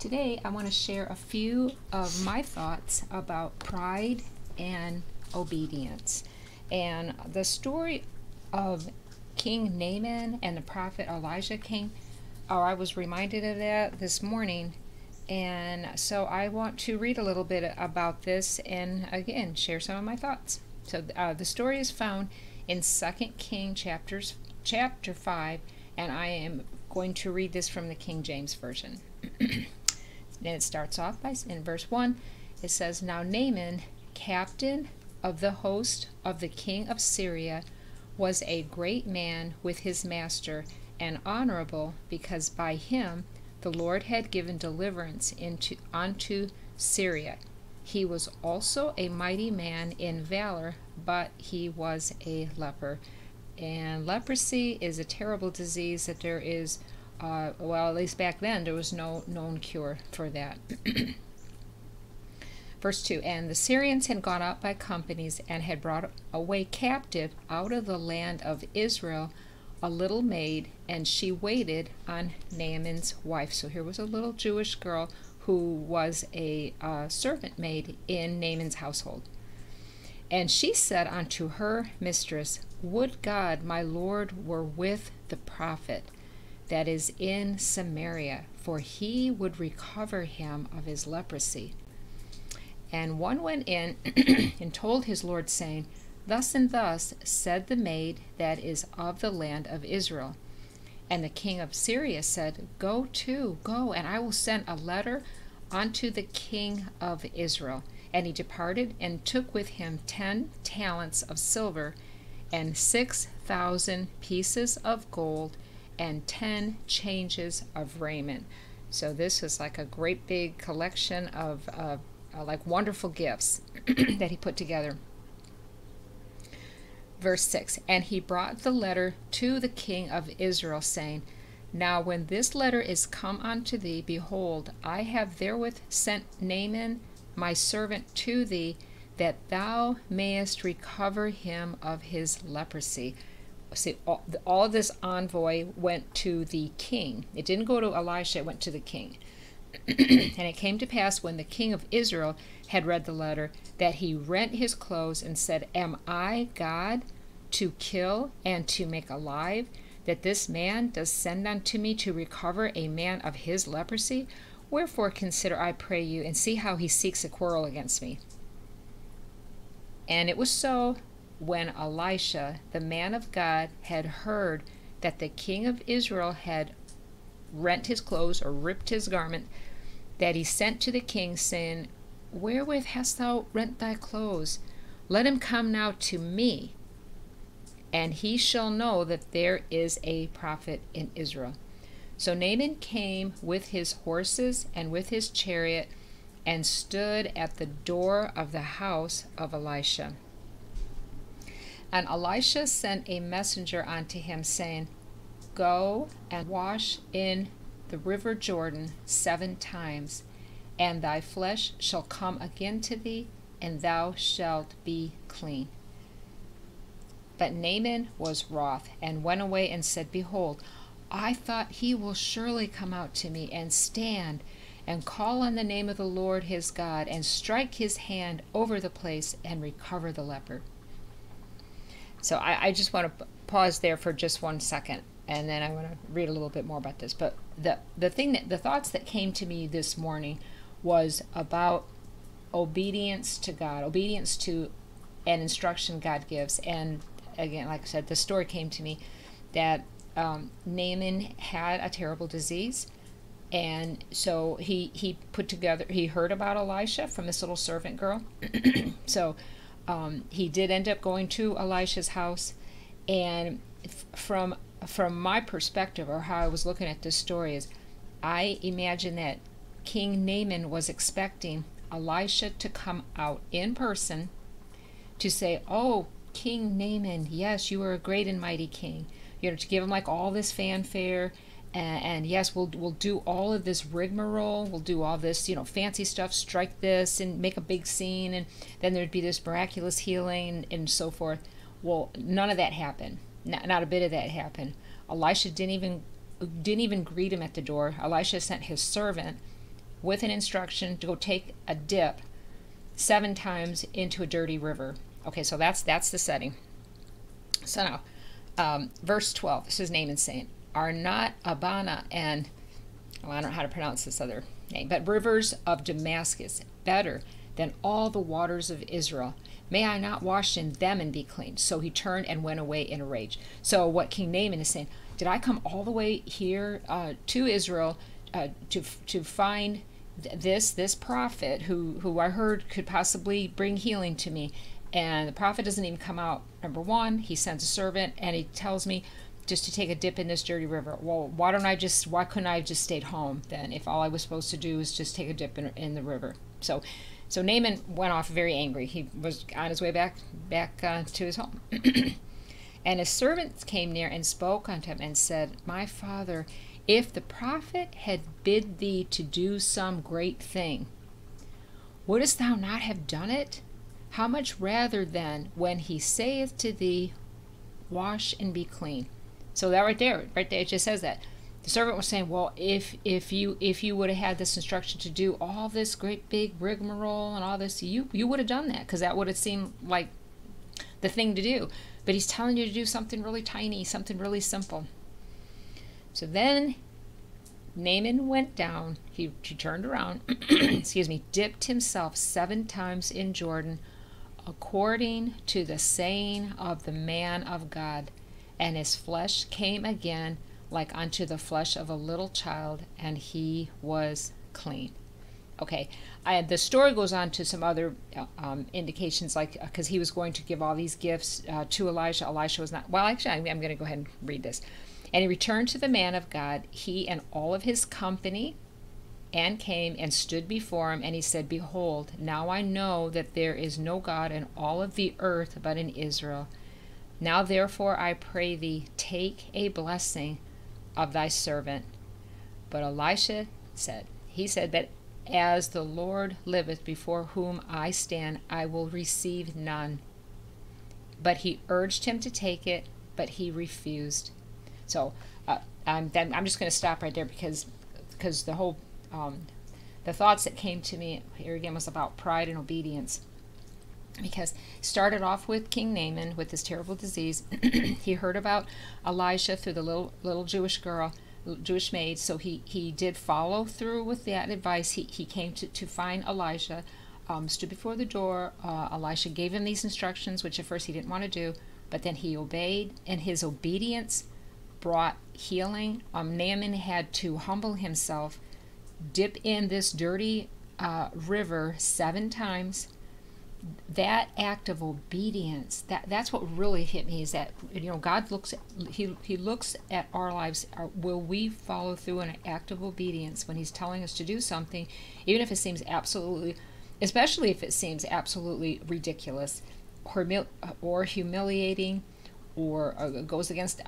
Today I want to share a few of my thoughts about pride and obedience. And the story of King Naaman and the prophet Elisha I was reminded of that this morning. And so I want to read a little bit about this and again share some of my thoughts. So the story is found in 2 Kings chapter 5, and I am going to read this from the King James Version. And it starts off in verse 1. It says, "Now Naaman, captain of the host of the king of Syria, was a great man with his master, and honorable, because by him the Lord had given deliverance unto Syria. He was also a mighty man in valor, but he was a leper." And leprosy is a terrible disease that there is, at least back then, there was no known cure for that. Verse 2, "And the Syrians had gone out by companies and had brought away captive out of the land of Israel a little maid, and she waited on Naaman's wife." So here was a little Jewish girl who was a servant maid in Naaman's household. "And she said unto her mistress, Would God my Lord were with the prophet that is in Samaria, for he would recover him of his leprosy. And one went in and told his Lord, saying, Thus and thus said the maid that is of the land of Israel. And the king of Syria said, Go, and I will send a letter unto the king of Israel. And he departed and took with him 10 talents of silver, and 6,000 pieces of gold, and 10 changes of raiment." So this was like a great big collection of like wonderful gifts that he put together. Verse 6, "And he brought the letter to the king of Israel, saying, Now when this letter is come unto thee, behold, I have therewith sent Naaman my servant to thee, that thou mayest recover him of his leprosy." See, all this envoy went to the king. It didn't go to Elisha, it went to the king. "And it came to pass, when the king of Israel had read the letter, that he rent his clothes and said, Am I God to kill and to make alive, that this man does send unto me to recover a man of his leprosy? Wherefore consider, I pray you, and see how he seeks a quarrel against me." And it was so, when Elisha, the man of God, had heard that the king of Israel had rent his clothes, or ripped his garment, that he sent to the king, saying, Wherewith hast thou rent thy clothes? Let him come now to me, and he shall know that there is a prophet in Israel. So Naaman came with his horses and with his chariot, and stood at the door of the house of Elisha. And Elisha sent a messenger unto him, saying, Go and wash in the river Jordan 7 times, and thy flesh shall come again to thee, and thou shalt be clean. But Naaman was wroth, and went away and said, Behold, I thought he will surely come out to me, and stand, and call on the name of the Lord his God, and strike his hand over the place, and recover the leper. So I just want to pause there for just 1 second, and then I want to read a little bit more about this. But the thoughts that came to me this morning was about obedience to God, obedience to an instruction God gives. And again, like I said, the story came to me that Naaman had a terrible disease, and so he heard about Elisha from this little servant girl. So he did end up going to Elisha's house, and from my perspective, or how I was looking at this story, is I imagine that King Naaman was expecting Elisha to come out in person to say, "Oh, King Naaman, yes, you are a great and mighty king." You know, to give him like all this fanfare, and yes, we'll do all of this rigmarole, we'll do all this, fancy stuff, strike this and make a big scene, and then there'd be this miraculous healing and so forth. Well, none of that happened. Not a bit of that happened. Elisha didn't even greet him at the door. Elisha sent his servant with an instruction to go take a dip 7 times into a dirty river. Okay, so that's the setting. So now, verse 12, this is Naaman saying, are not Abana and, I don't know how to pronounce this other name, but rivers of Damascus better than all the waters of Israel? May I not wash in them and be clean? So he turned and went away in a rage. So what King Naaman is saying, did I come all the way here to Israel to find this prophet who I heard could possibly bring healing to me? And the prophet doesn't even come out. Number one, he sends a servant and he tells me just to take a dip in this dirty river. Well, why couldn't I have just stayed home then, if all I was supposed to do is just take a dip in the river? So Naaman went off very angry. He was on his way back to his home. And his servants came near and spoke unto him and said, my father, if the prophet had bid thee to do some great thing, wouldst thou not have done it? How much rather then, when he saith to thee, wash and be clean? So that right there, it just says that. The servant was saying, well, if you would have had this instruction to do all this great big rigmarole and all this, you would have done that, because that would have seemed like the thing to do. But he's telling you to do something really tiny, something really simple. So then Naaman went down, he turned around, excuse me, dipped himself 7 times in Jordan, according to the saying of the man of God, and his flesh came again like unto the flesh of a little child, and he was clean. Okay, the story goes on to some other indications, like because he was going to give all these gifts to Elisha. Elisha was not. Well, actually, I'm going to go ahead and read this. And he returned to the man of God, he and all of his company, and came and stood before him, and he said, behold, now I know that there is no God in all of the earth but in Israel. Now therefore I pray thee, take a blessing of thy servant. But Elisha said, that as the Lord liveth before whom I stand, I will receive none. But he urged him to take it, but he refused. So I'm just going to stop right there, because the whole the thoughts that came to me here again was about pride and obedience. Because it started off with King Naaman with this terrible disease. He heard about Elisha through the little Jewish maid, so he did follow through with that advice. He came to find Elisha, stood before the door. Elisha gave him these instructions, which at first he didn't want to do, but then he obeyed, and his obedience brought healing. Naaman had to humble himself, dip in this dirty river 7 times. That act of obedience, that's what really hit me, is that, God looks at, he looks at our lives. Will we follow through in an act of obedience when he's telling us to do something, even if it seems especially if it seems absolutely ridiculous or humiliating, or goes against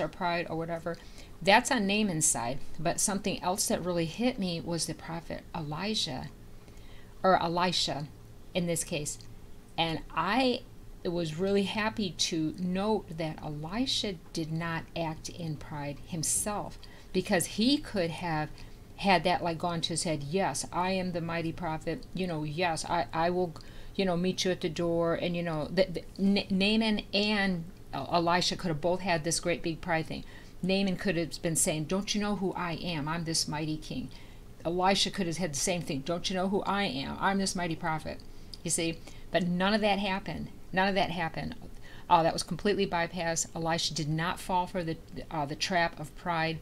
our pride or whatever? That's on Naaman's side. But something else that really hit me was the prophet Elisha in this case. And I was really happy to note that Elisha did not act in pride himself, because he could have had that like gone to his head. Yes, I am the mighty prophet. Yes, I will, meet you at the door. And, Naaman and Elisha could have both had this great big pride thing. Naaman could have been saying, don't you know who I am? I'm this mighty king. Elisha could have had the same thing. Don't you know who I am? I'm this mighty prophet. You see, but none of that happened. That was completely bypassed. Elisha did not fall for the trap of pride.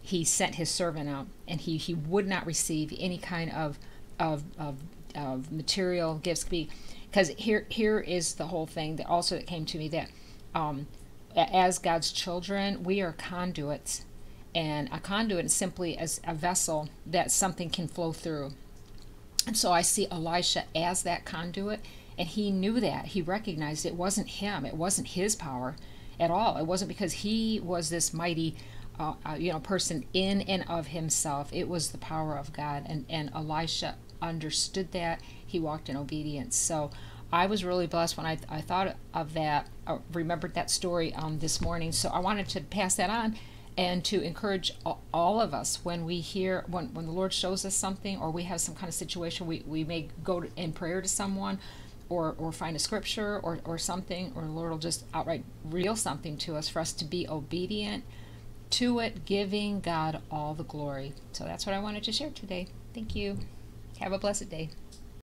He sent his servant out, and he would not receive any kind of material gifts. Because here is the whole thing that came to me, that as God's children, we are conduits, and a conduit is simply as a vessel that something can flow through. And so I see Elisha as that conduit, and he knew that. He recognized it wasn't him. It wasn't his power at all. It wasn't because he was this mighty person in and of himself. It was the power of God, and Elisha understood that. He walked in obedience. So I was really blessed when I thought of that, remembered that story this morning. So I wanted to pass that on and to encourage all of us when we hear, when the Lord shows us something, or we have some kind of situation, we may go in prayer to someone, or find a scripture or something, or the Lord will just outright reveal something to us for us to be obedient to it, giving God all the glory. So that's what I wanted to share today. Thank you. Have a blessed day.